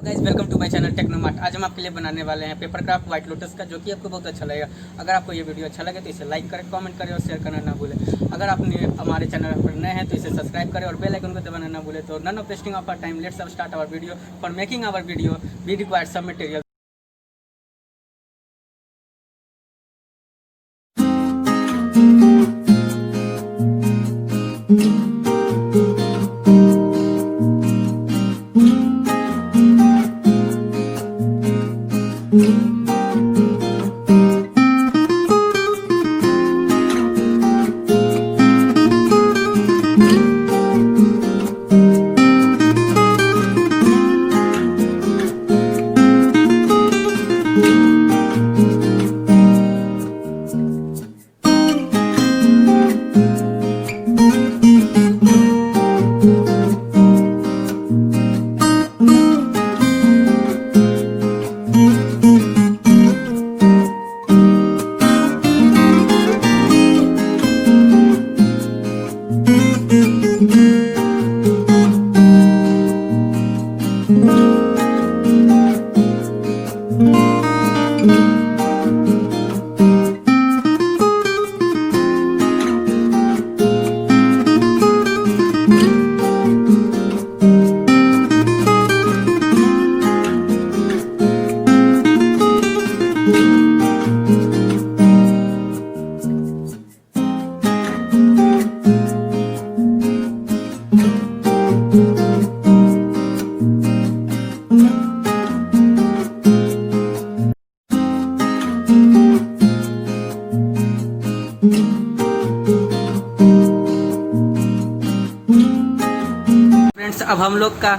Guys welcome to my channel Techno Mart. आज हम आपके लिए बनाने वाले हैं पेपर क्राफ्ट व्हाइट लोटस का, जो कि आपको बहुत अच्छा लगेगा। अगर आपको ये वीडियो अच्छा लगे तो इसे लाइक करें, कमेंट करें और शेयर करना ना भूलें। अगर आपने हमारे चैनल पर नए हैं तो इसे सब्सक्राइब करें और बेल आइकन को दबाना ना भूलें। तो none of wasting of our time, let's start our video. For making our video we require some material. Friends, अब हम लोग का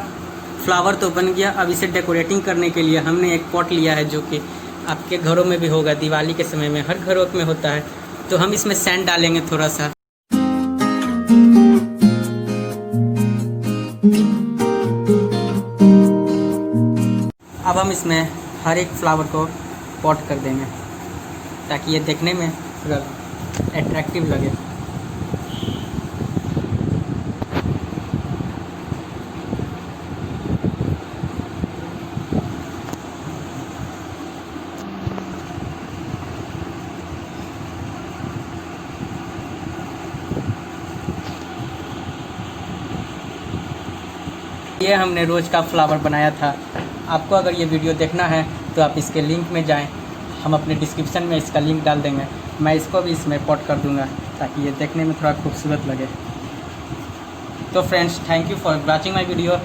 फ्लावर तो बन गया। अब इसे डेकोरेटिंग करने के लिए हमने एक पॉट लिया है, जो कि आपके घरों में भी होगा, दिवाली के समय में हर घरों में होता है। तो हम इसमें सैंड डालेंगे थोड़ा सा। अब हम इसमें हर एक फ्लावर को पॉट कर देंगे ताकि ये देखने में थोड़ा अट्रैक्टिव लगे। ये हमने रोज़ का फ्लावर बनाया था। आपको अगर ये वीडियो देखना है तो आप इसके लिंक में जाएं। हम अपने डिस्क्रिप्शन में इसका लिंक डाल देंगे। मैं इसको भी इसमें पॉट कर दूंगा ताकि ये देखने में थोड़ा खूबसूरत लगे। तो friends, thank you for watching my video.